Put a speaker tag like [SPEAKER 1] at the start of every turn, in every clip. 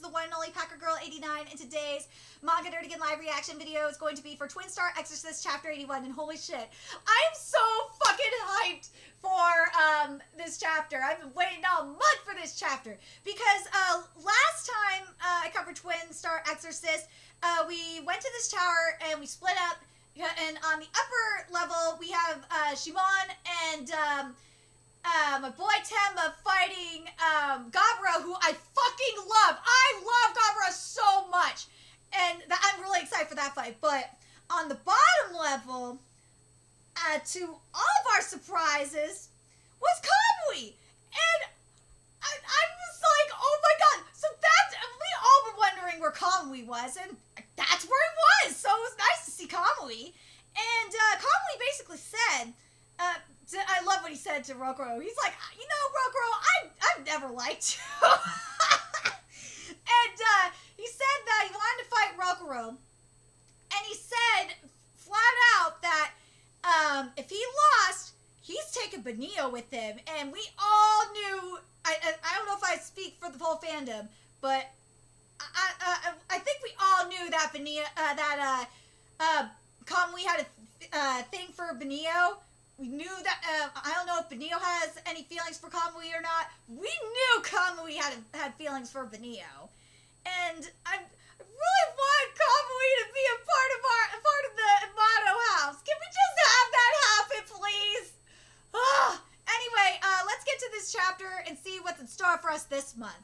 [SPEAKER 1] the one and only Packer Girl 89, and today's Manga Nerd Again live reaction video is going to be for Twin Star Exorcist Chapter 81, and holy shit, I am so fucking hyped for this chapter. I've been waiting all month for this chapter, because last time I covered Twin Star Exorcist, we went to this tower and we split up, and on the upper level we have Shimon and my boy Temma fighting Gabra, who I fucking love. I love Gabra so much, and I'm really excited for that fight. But on the bottom level, to all of our surprises, was Kamui, and I was like, oh my god! So that's, we all were wondering where Kamui was, and that's where he was. So it was nice to see Kamui, and Kamui basically said, I love what he said to Rokuro. He's like, you know, Rokuro, I've never liked you. And he said that he wanted to fight Rokuro. And he said flat out that if he lost, he's taking Benio with him. And we all knew, I don't know if I speak for the whole fandom, but I think we all knew that Kamui had a thing for Benio. We knew that, I don't know if Benio has any feelings for Kamui or not. We knew Kamui had feelings for Benio. And I really want Kamui to be a part of the Amato house. Can we just have that happen, please? Anyway, let's get to this chapter and see what's in store for us this month.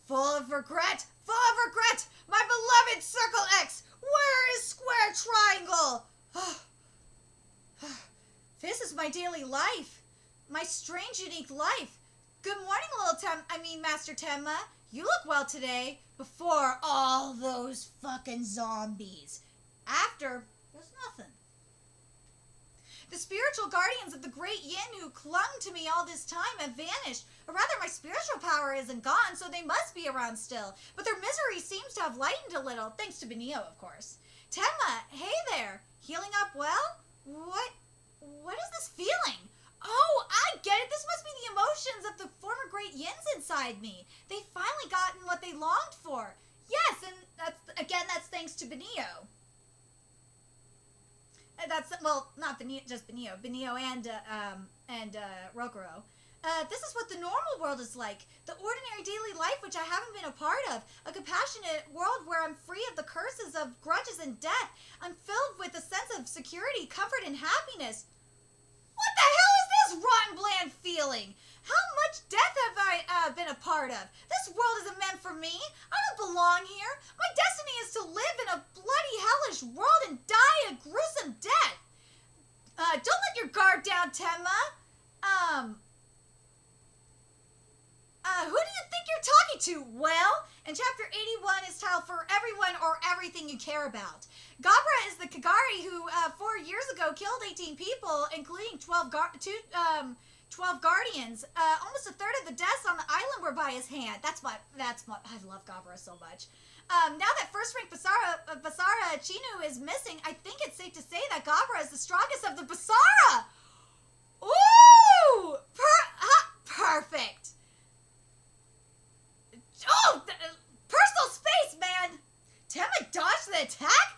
[SPEAKER 1] Full of regret, my beloved Circle X. Where is Square Triangle? This is my daily life. My strange, unique life. Good morning, Master Tenma. You look well today. Before all those fucking zombies. After, there's nothing. The spiritual guardians of the great Yin who clung to me all this time have vanished. Or rather, my spiritual power isn't gone, so they must be around still. But their misery seems to have lightened a little, thanks to Benio, of course. Tenma, hey there. Healing up well? What is this feeling? Oh, I get it. This must be the emotions of the former great Yins inside me. They've finally gotten what they longed for. Yes, and that's thanks to Benio. That's, well, not Benio, just Benio. Benio and Rokuro. This is what the normal world is like. The ordinary daily life which I haven't been a part of. A compassionate world where I'm free of the curses of grudges and death. I'm filled with a sense of security, comfort, and happiness. What the hell is this rotten bland feeling? How much death have I been a part of? This world isn't meant for me. I don't belong here. My destiny is to live in a bloody hellish world and die a gruesome death. Don't let your guard down, Tenma. Who do you think you're talking to? Well, in Chapter 81 is titled For Everyone or Everything You Care About. Gabra is the Kagari who 4 years ago killed 18 people, including 12 guardians. Almost a third of the deaths on the island were by his hand. That's what I love Gabra so much. Now that first rank Basara Chinu is missing, I think it's safe to say that Gabra is the strongest of the Basara. Ooh! Perfect. Oh! Personal space, man! Tenma dodged the attack?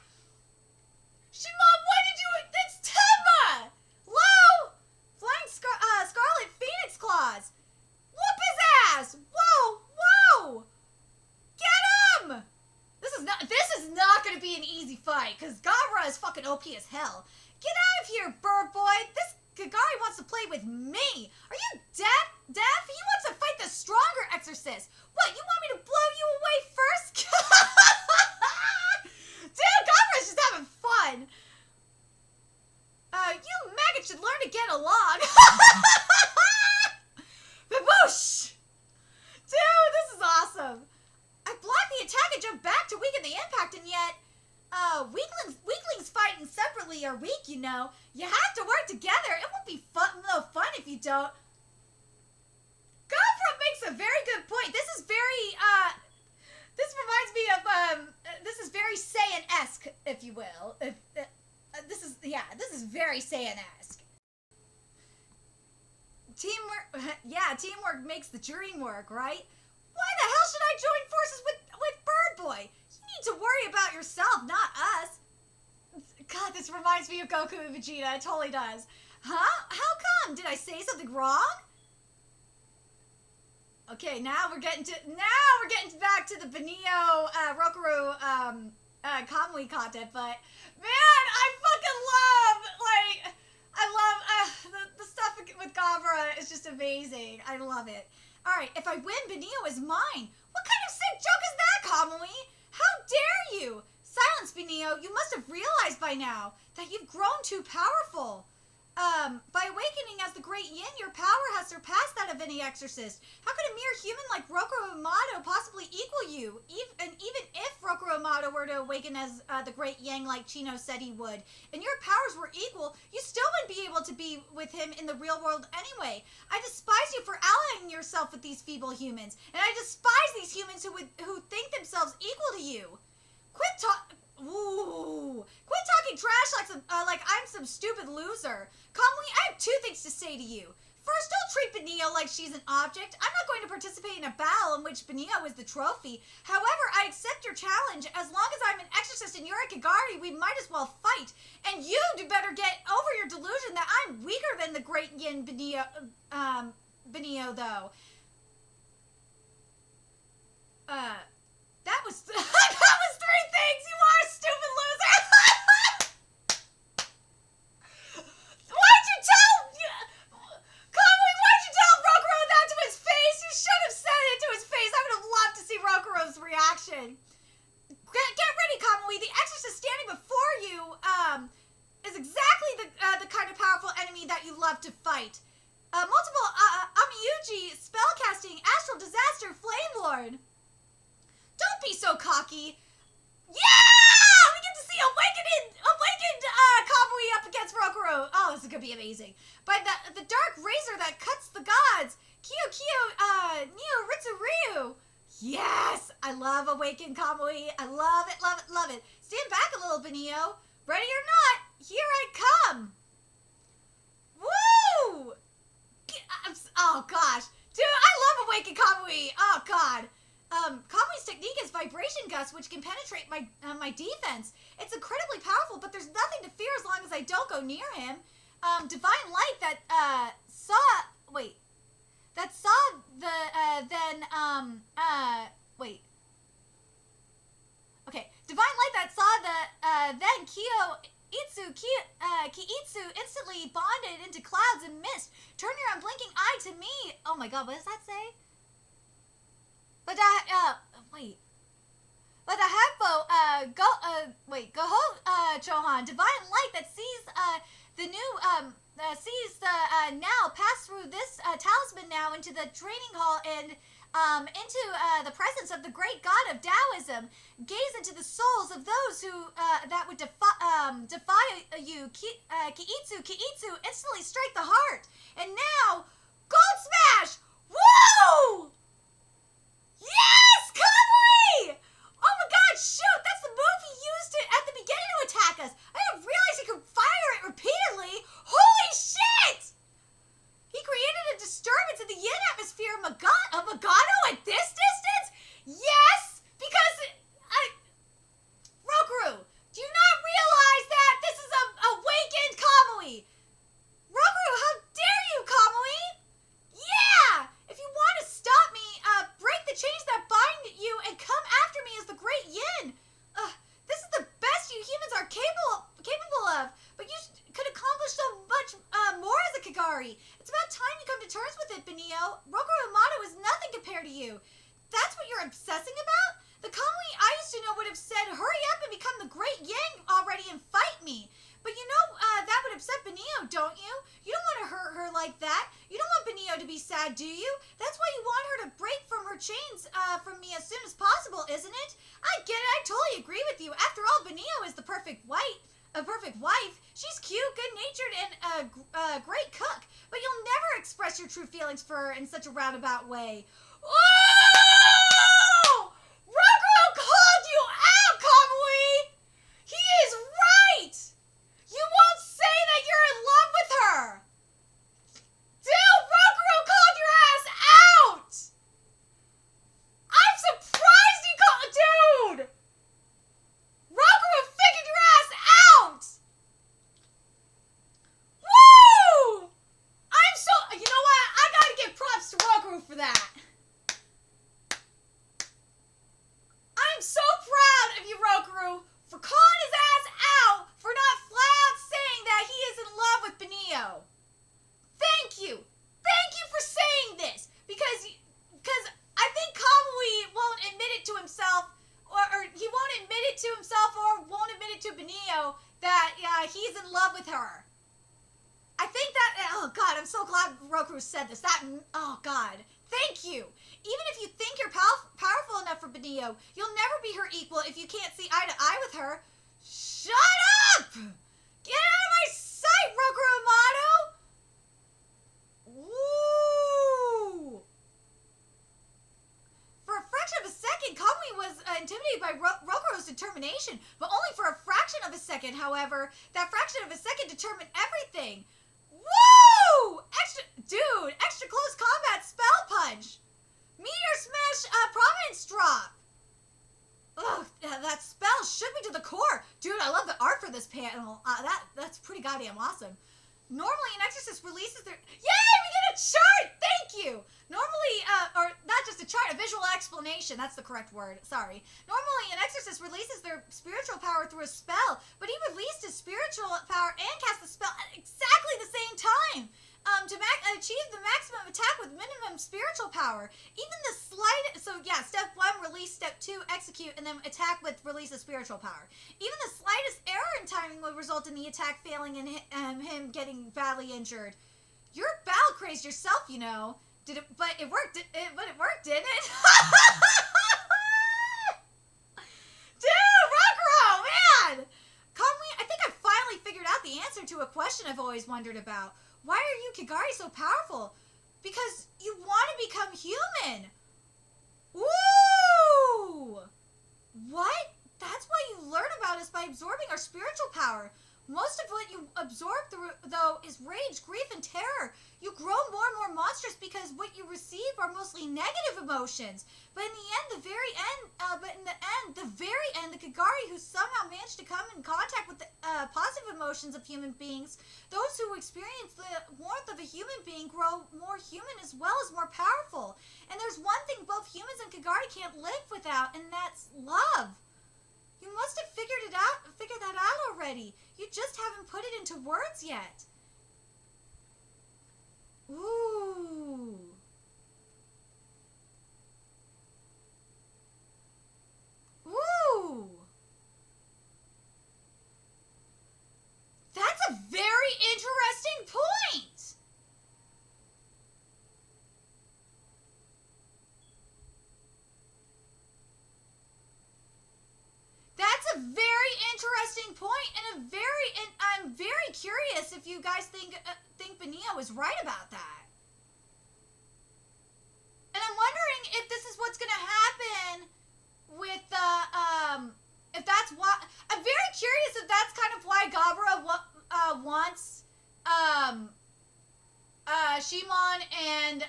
[SPEAKER 1] Shimon, why did you... It's Tenma! Low! Flying Scarlet Phoenix Claws! Whoop his ass! Whoa! Get him! This is not gonna be an easy fight, because Gabra is fucking OP as hell. Get out of here, bird boy! This Kagari wants to play with me! Are you deaf? He wants to fight the stronger Exorcist! What, you want me to blow you away first? Dude, Gabra's just having fun! You maggots should learn to get along! Baboosh! Dude, this is awesome! I blocked the attack and jumped back to weaken the impact, and yet... weaklings fighting separately are weak, you know. You have to work together. It won't be no fun if you don't. Gabra makes a very good point. This is very, this reminds me of, this is very Saiyan-esque, if you will. This is very Saiyan-esque. Teamwork makes the dream work, right? Why the hell hell should I join forces with Bird Boy? You need to worry about yourself, not us. God, this reminds me of Goku and Vegeta. It totally does. Huh? How come? Did I say something wrong? Okay, now we're getting back to the Benio Rokaru Kamui content, but man, I love the stuff with Gavra is just amazing. I love it. All right, if I win, Benio is mine. What kind of sick joke is that, Kamui? How dare you? Silence, Benio. You must have realized by now that you've grown too powerful. By awakening as the Great Yin, your power has surpassed that of any exorcist. How could a mere human like Rokaru Amato possibly equal you? Even if Rokaru Amato were to awaken as the Great Yang like Chino said he would, and your powers were equal, you still wouldn't be able to be with him in the real world anyway. I despise you for allying yourself with these feeble humans, and I despise these humans who think themselves equal to you. Quit talking trash like I'm some stupid loser. Kamui, I have two things to say to you. First, don't treat Benio like she's an object. I'm not going to participate in a battle in which Benio is the trophy. However, I accept your challenge. As long as I'm an exorcist and you're a Kagari, we might as well fight. And you better get over your delusion that I'm weaker than the Great Yin Benio, though. That was that was three things. You are a stupid loser. Why'd you tell Rokuro that to his face? You should have said it to his face. I would have loved to see Rokuro's reaction. Get ready, Kamui. The exorcist standing before you is exactly the kind of powerful enemy that you love to fight. Multiple Amiyuji spellcasting astral disaster flame lord. Don't be so cocky. Yeah! We get to see awakened Kamui up against Rokuro. Oh, this is going to be amazing. By the dark razor that cuts the gods. Neo Ritsu. Yes! I love awakened Kamui. I love it, love it, love it. Stand back a little, Benio. Ready or not, here I come. Woo! Oh, gosh. Dude, I love awakened Kamui. Oh, God. Kamui's technique is vibration gust, which can penetrate my defense. It's incredibly powerful, but there's nothing to fear as long as I don't go near him. Divine light that divine light that saw the then Kiitsu instantly bonded into clouds and mist. Turn your unblinking eye to me. Oh my God, what does that say? Chohan, divine light that sees now pass through this talisman now into the training hall and into the presence of the great god of Taoism. Gaze into the souls of those who that would defy you. Kiitsu, instantly strike the heart. And now, gold smash! Woo! Yes! Kamui! Oh my God, shoot! That's the move he used at the beginning to attack us! I didn't realize he could fire it repeatedly! Holy shit! He created a disturbance in the yin atmosphere of Magano at this distance? Yes! Because... Rokaru, do you not realize that this is a awakened Kamui? Rokaru, how dare you, Kamui? Yeah! If you want to stop me, break the chains that bind you and come after me as the Great Yin. This is the best you humans are capable of, but you could accomplish so much more as a Kagari. It's about time you come to terms with it, Benio. Rokaru Amato is nothing compared to you. That's what you're obsessing about? The Kamui I used to know would have said, hurry up and become the Great Yin already and fight me. But you know, that would upset Benio, don't you? You don't want to hurt her like that. You don't want Benio to be sad, do you? That's why you want her to break from her chains from me as soon as possible, isn't it? I get it. I totally agree with you. After all, Benio is the perfect wife. She's cute, good-natured, and a great cook. But you'll never express your true feelings for her in such a roundabout way. Oh! Rokaru called you out, Kamui! He is right! You won't say that you're in love with her! Dude, Rokaru called your ass out! I'm glad Roku said this. Oh God, thank you. Even if you think you're powerful enough for Benio, you'll never be her equal if you can't see eye to eye with her. Shut up! Get out of my sight, Roku Amato! Woo! For a fraction of a second, Kamui was intimidated by Rokuro's determination, but only for a fraction of a second, however. That fraction of a second determined everything. Woo! Extra close combat spell punch. Meteor smash, prominence drop. Ugh, that spell shook me to the core. Dude, I love the art for this panel. That's pretty goddamn awesome. Normally, an Exorcist releases their... Yay! We get a chart! Thank you! Normally, or not just a chart, a visual explanation. That's the correct word. Sorry. Normally, an Exorcist releases their spiritual power through a spell, but he released his spiritual power and cast the spell at exactly the same time to achieve the maximum attack with minimum spiritual power. Even the slightest... So, yeah, step 1, release. Step 2, execute, and then attack with release of spiritual power. Even the slightest error in timing would result in the attack failing and him getting badly injured. You're battle-crazed yourself, you know. But it worked, didn't it? Dude, Rockro, man! Kamui, I think I finally figured out the answer to a question I've always wondered about. Why are you Kigari so powerful? Because you want to become human. Woo! What? That's why you learn about us by absorbing our spiritual power. Most of what you absorb through, though, is rage, grief, and terror. You grow more and more monstrous because what you receive are mostly negative emotions. But in the very end, the Kigari who somehow managed to come in contact with the positive emotions of human beings, those who experience the warmth of a human being grow more human as well as more powerful. And there's one thing both humans and Kigari can't live without, and that's love. You must have figured that out already. You just haven't put it into words yet. Ooh. Ooh. That's a very interesting point. That's a very interesting point, and I'm very curious if you guys think Benio is right about that. And I'm wondering if this is what's gonna happen with if that's what I'm very curious if that's kind of why Gabara wants Shimon and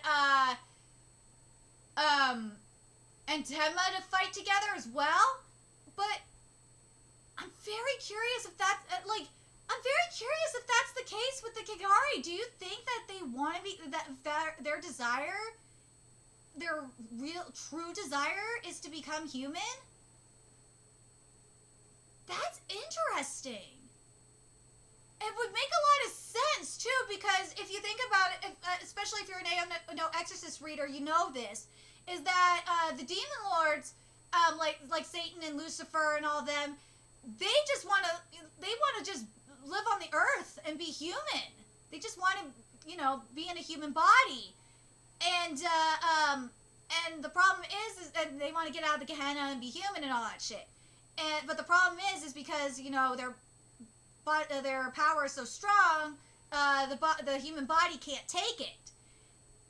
[SPEAKER 1] Tenma to fight together as well, but I'm very curious if that's, the case with the Kigari. Do you think that they want to be, that their desire, their real, true desire is to become human? That's interesting. It would make a lot of sense, too, because if you think about it, especially if you're an no Exorcist reader, you know this, is that the Demon Lords, like Satan and Lucifer and all them, they want to just live on the earth and be human. They just want to, be in a human body. And the problem is that they want to get out of the Gehenna and be human and all that shit. But the problem is because, their power is so strong, the human body can't take it.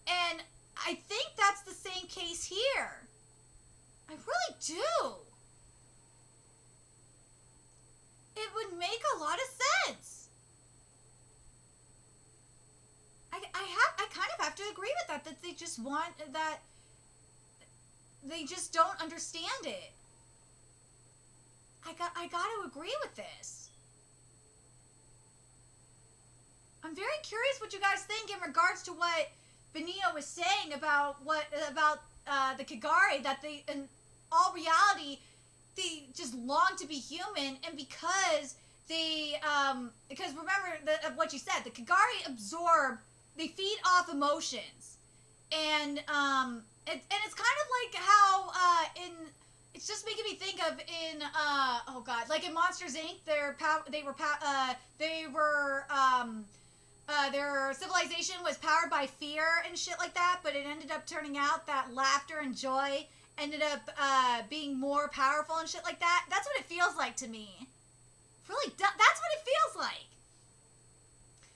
[SPEAKER 1] And I think that's the same case here. I really do. It would make a lot of sense. I kind of have to agree with that they just want that. They just don't understand it. I got to agree with this. I'm very curious what you guys think in regards to what Benio was saying about the Kigari, that they, in all reality, they just long to be human, and because remember what you said, the Kigari they feed off emotions, and it's kind of like how it's just making me think of like in Monsters Inc. They were their civilization was powered by fear and shit like that, but it ended up turning out that laughter and joy ended up being more powerful and shit like that. That's what it feels like to me. Really, that's what it feels like.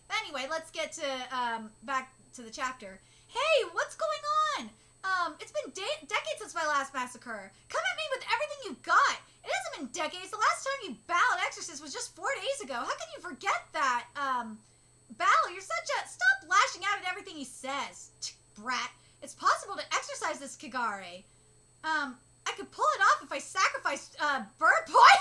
[SPEAKER 1] But anyway, let's get to back to the chapter. Hey, what's going on? It's been decades since my last massacre. Come at me with everything you've got. It hasn't been decades. The last time you battled Exorcists was just 4 days ago. How can you forget that? Battle, you're such a... Stop lashing out at everything he says. Brat. It's possible to exorcise this Kigare. I could pull it off if I sacrificed, Bird Boy.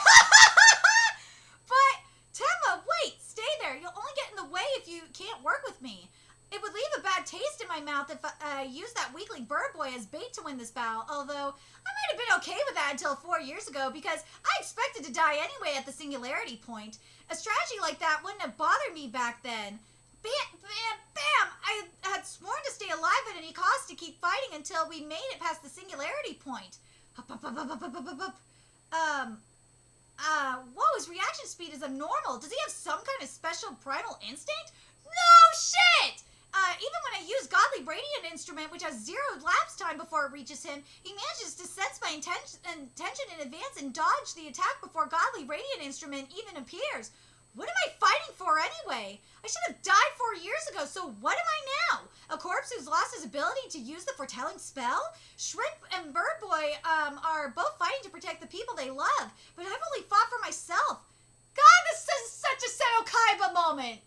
[SPEAKER 1] But, Temma, wait, stay there. You'll only get in the way if you can't work with me. It would leave a bad taste in my mouth if I used that weakling Bird Boy as bait to win this battle, although I might have been okay with that until 4 years ago because I expected to die anyway at the singularity point. A strategy like that wouldn't have bothered me back then. Bam, bam, bam! I had sworn to stay alive at any cost to keep fighting until we made it past the singularity point. Whoa, his reaction speed is abnormal. Does he have some kind of special primal instinct? No shit! Even when I use Godly Radiant Instrument, which has 0 lapse time before it reaches him, he manages to sense my intention in advance and dodge the attack before Godly Radiant Instrument even appears. What am I fighting for anyway? I should have died 4 years ago, so what am I now? A corpse who's lost his ability to use the foretelling spell? Shrimp and Bird Boy are both fighting to protect the people they love, but I've only fought for myself. God, this is such a Seto Kaiba moment.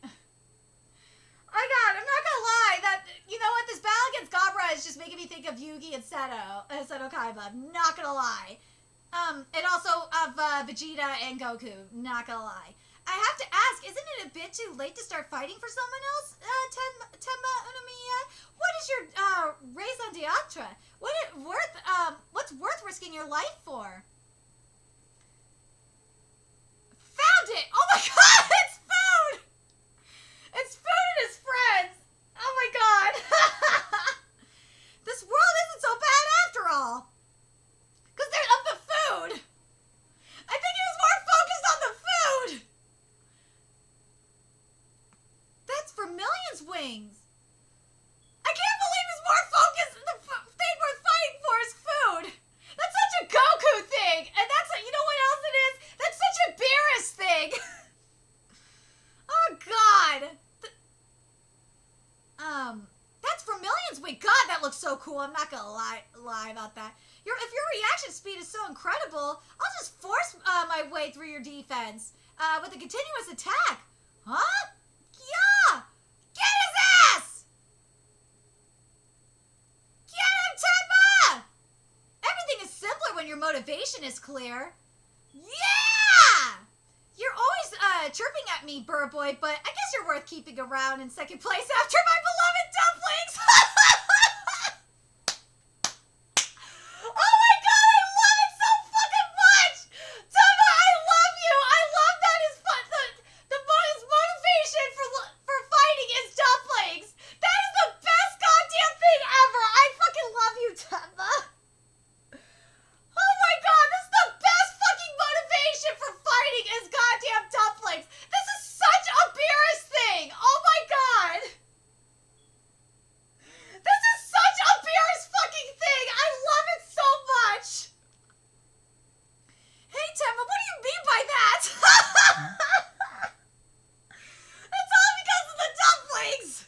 [SPEAKER 1] Oh God, I'm not gonna lie, that, you know what, this battle against Gabra is just making me think of Yugi and Seto Kaiba, I'm not gonna lie. And also of Vegeta and Goku, not gonna lie. I have to ask, isn't it a bit too late to start fighting for someone else, Temma Unamiya? What is your, raison d'etre? What's worth risking your life for? Found it! Oh my God, it's food! It's food and his friends! Oh my God! This world isn't so bad after all! Because they're of the food! I think he was more focused on the food! That's Vermilion's wings! I can't believe he's more focused! The thing we're fighting for is food! That's such a Goku thing! And that's, you know what else it is? That's such a Beerus thing! Oh God! That's Vermilion's wing. God, that looks so cool. I'm not gonna lie about that. If your reaction speed is so incredible, I'll just force my way through your defense with a continuous attack. Huh? Yeah! Get his ass! Get him, Temma! Everything is simpler when your motivation is clear. Yeah! You're always chirping at me, Bird Boy, but I guess you're worth keeping around in second place after my beloved dumplings! Oh my God, I love it so fucking much! Temma, I love you! I love that his motivation for fighting is dumplings! That is the best goddamn thing ever! I fucking love you, Temma! Oh my God, this is the best fucking motivation for fighting is goddamn dumplings! This is such a Beerus thing! Oh my God! This is such a Beerus fucking thing! I love it so much! Hey Temma, what do you mean by that? It's all because of the dumplings!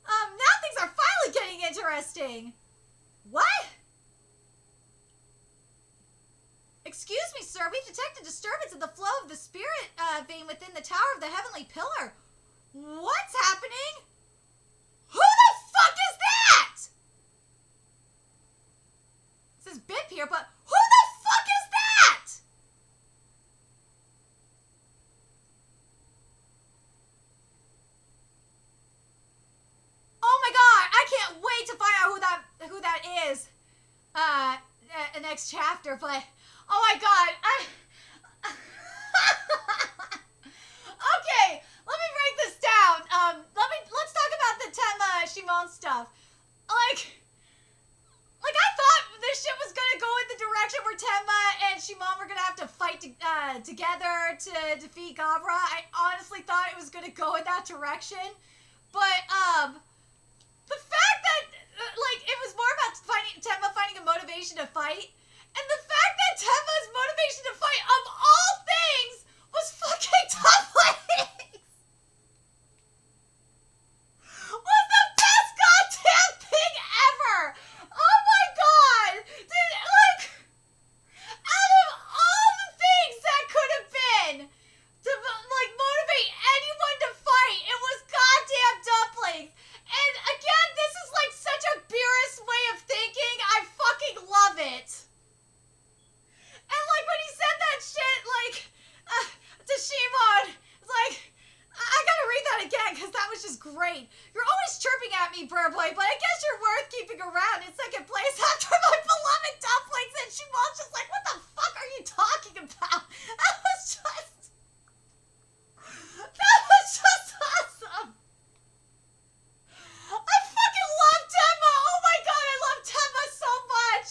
[SPEAKER 1] Now things are finally getting interesting! What? Excuse me, sir. We've detected disturbance in the flow of the spirit vein within the Tower of the Heavenly Pillar. What's happening? Who the fuck is that? It says Bip here, but who the fuck is that? Oh my God! I can't wait to find out who that is. The next chapter, but. Oh my God, okay, let me break this down. Let's talk about the Temma Shimon stuff. Like I thought this shit was gonna go in the direction where Tenma and Shimon were gonna have to fight together to defeat Gabra. I honestly thought it was gonna go in that direction. But, the fact that, like, it was more about Tenma finding a motivation to fight, and the fact that Tenma's motivation to fight, of all things, was fucking dumplings! Was the best goddamn thing ever! Oh my god! Out of all the things that could have been to, like, motivate anyone to fight, it was goddamn dumplings! And again, this is like such a Beerus way of thinking. I fucking love it. And like when he said that shit, like, to Shimon, it's like, I gotta read that again because that was just great. You're always chirping at me, Burboy, but I guess you're worth keeping around in second place after my beloved dumplings. And Shimon's just like, what the fuck are you talking about? That was just awesome. I fucking love Tenma! Oh my god, I love Tenma so much!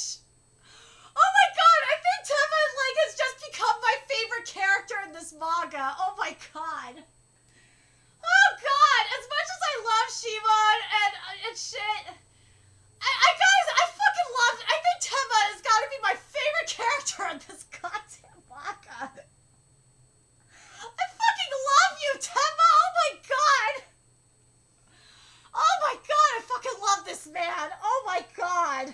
[SPEAKER 1] Oh my god, I think Tenma, like, has just become my favorite character in this manga. Oh my god. Oh god, as much as I love Shimon and shit, I fucking love, I think Tenma has got to be my favorite character in this goddamn manga. I fucking love you, Tenma! Oh my god! Oh my god, I fucking love this man! Oh my god!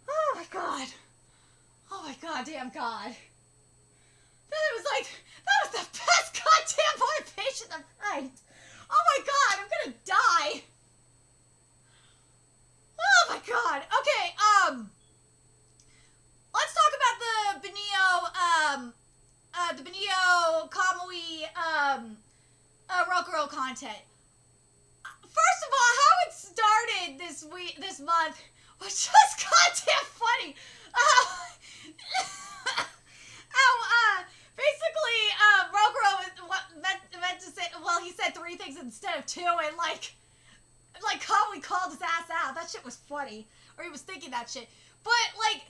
[SPEAKER 1] Oh my god! Oh my goddamn god! That was the best goddamn motivation to fight! Oh my god, I'm gonna die! Oh my god! Okay, let's talk about the Benio Kamui, Rokuro content. First of all, how it started this month was just goddamn funny. Basically, Rokuro meant to say, well, he said 3 things instead of 2, and like Kamui called his ass out. That shit was funny, or he was thinking that shit. But like,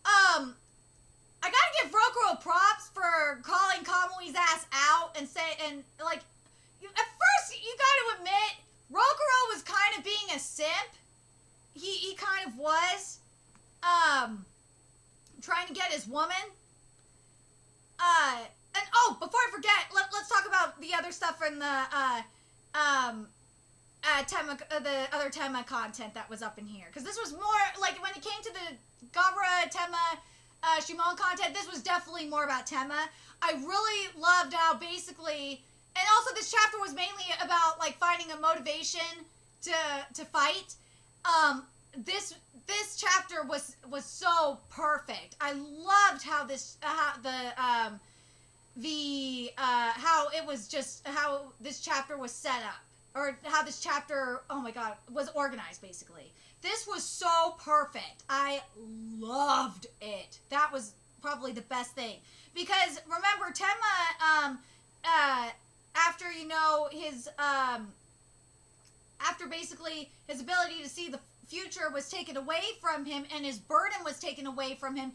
[SPEAKER 1] I gotta give Rokuro props for calling Kamui's ass out and like, at first you gotta admit, Rokuro was kind of being a simp. He kind of was, trying to get his woman. And oh, before I forget, let's talk about the other stuff from the, the other Tenma content that was up in here. Because this was more, like, when it came to the Gabra, Tenma, Shimon content, this was definitely more about Tenma. I really loved how basically, and also this chapter was mainly about, like, finding a motivation to fight. This chapter was so perfect. I loved how how this chapter was set up, or how this chapter, oh my god, was organized basically. This was so perfect. I loved it. That was probably the best thing, because remember, Tenma, after, you know, his after basically his ability to see the future was taken away from him and his burden was taken away from him,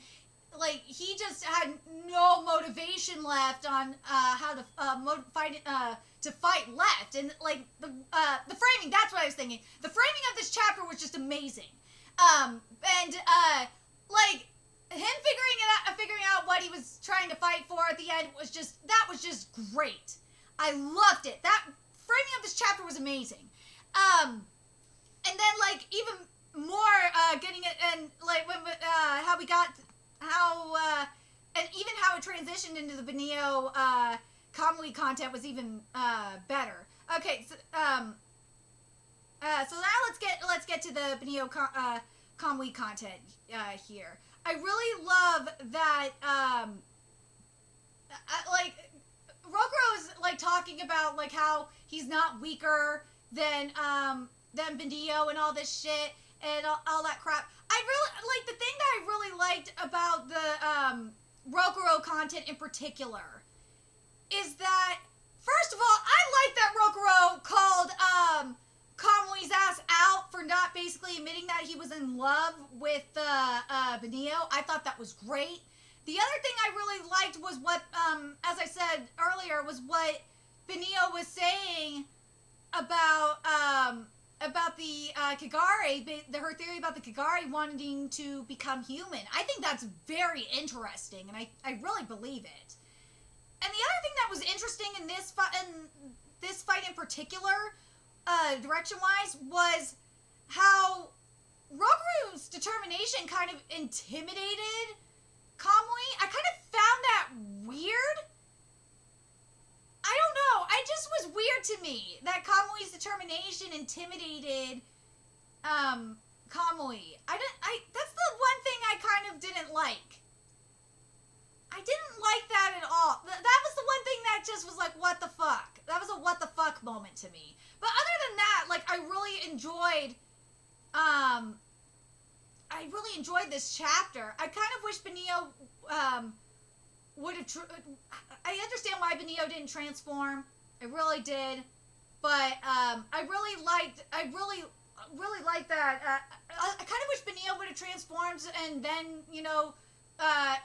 [SPEAKER 1] like, he just had no motivation left on how to fight left. And like the framing, that's what I was thinking. The framing of this chapter was just amazing. Like him figuring out what he was trying to fight for at the end was just great. I loved it. That framing of this chapter was amazing. And then, like, even more, getting it, and, like, when, and even how it transitioned into the Benio, Kamui content was even, better. Okay, so now let's get to the Benio, Kamui content, here. I really love that, like, Rokuro is, like, talking about, like, how he's not weaker than Benio and all this shit and all that crap. I really, like, the thing that I really liked about the, Rokuro content in particular is that, first of all, I like that Rokuro called, Kamui's ass out for not basically basically admitting that he was in love with Benio. I thought that was great. The other thing I really liked was what, as I said earlier, was what Benio was saying about the Kagari, her theory about the Kagari wanting to become human. I think that's very interesting, and I really believe it. And the other thing that was interesting in this fight in particular, direction-wise, was how Rokuru's determination kind of intimidated Kamui. I kind of found that weird. I don't know. It just was weird to me that Kamui's determination intimidated Kamui. That's the one thing I kind of didn't like. I didn't like that at all. That was the one thing that just was like, what the fuck? That was a what the fuck moment to me. But other than that, like, I really enjoyed this chapter. I kind of wish Benio would have. I understand why Benio didn't transform. I really did, but I really liked that. I kind of wish Benio would have transformed and then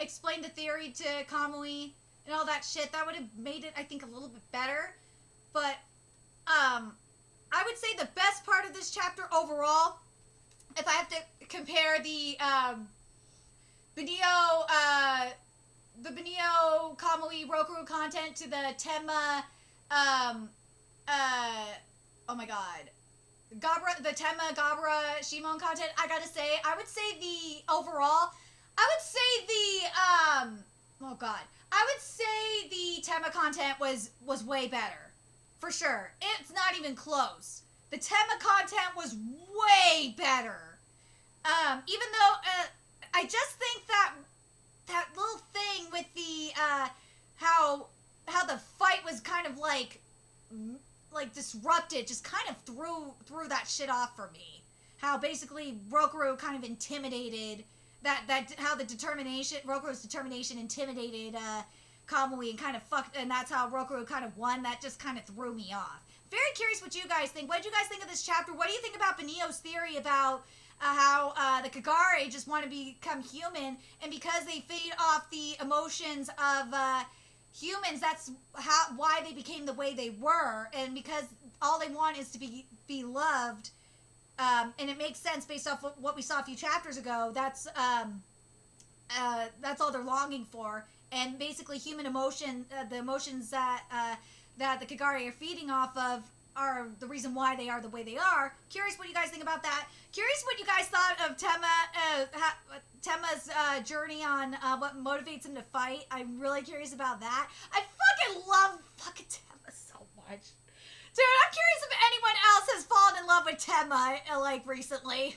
[SPEAKER 1] explained the theory to Kamui and all that shit. That would have made it, I think, a little bit better. But I would say the best part of this chapter overall, if I have to compare the Benio Kamui Rokuru content to the Tenma oh my god, the Tenma Gabara Shimon content, I gotta say, I would say the Tenma content was way better. For sure. It's not even close. The Tenma content was way better. Even though, I just think that little thing with the, how the fight was kind of like disrupted, just kind of threw that shit off for me. How basically Rokuru kind of intimidated how Rokuru's determination intimidated Kamui and kind of fucked, and that's how Rokuru kind of won. That just kind of threw me off. Very curious what you guys think. What did you guys think of this chapter? What do you think about Benio's theory about how the Kagari just want to become human, and because they feed off the emotions of humans, that's why they became the way they were, and because all they want is to be loved, and it makes sense based off what we saw a few chapters ago. That's all they're longing for, and basically human emotion, the emotions that the Kagari are feeding off of, are the reason why they are the way they are. Curious what you guys think about that. Curious what you guys thought of Tenma's journey on what motivates him to fight. I'm really curious about that. I fucking love fucking Tenma so much. Dude, I'm curious if anyone else has fallen in love with Tenma, like, recently.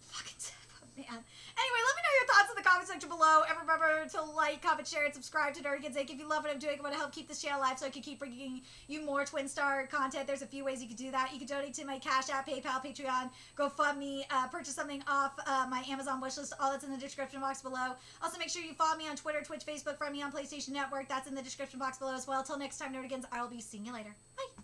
[SPEAKER 1] Fucking Tenma, man. Anyway, let me know your thoughts in the comment section below. And remember to like, comment, share, and subscribe to Nerdy Inc. If you love what I'm doing, I want to help keep this channel alive so I can keep bringing you more Twin Star content. There's a few ways you can do that. You can donate to my Cash App, PayPal, Patreon, GoFundMe, purchase something off my Amazon wishlist. All that's in the description box below. Also, make sure you follow me on Twitter, Twitch, Facebook, friend me on PlayStation Network. That's in the description box below as well. Till next time, Nerdigans, I will be seeing you later. Bye.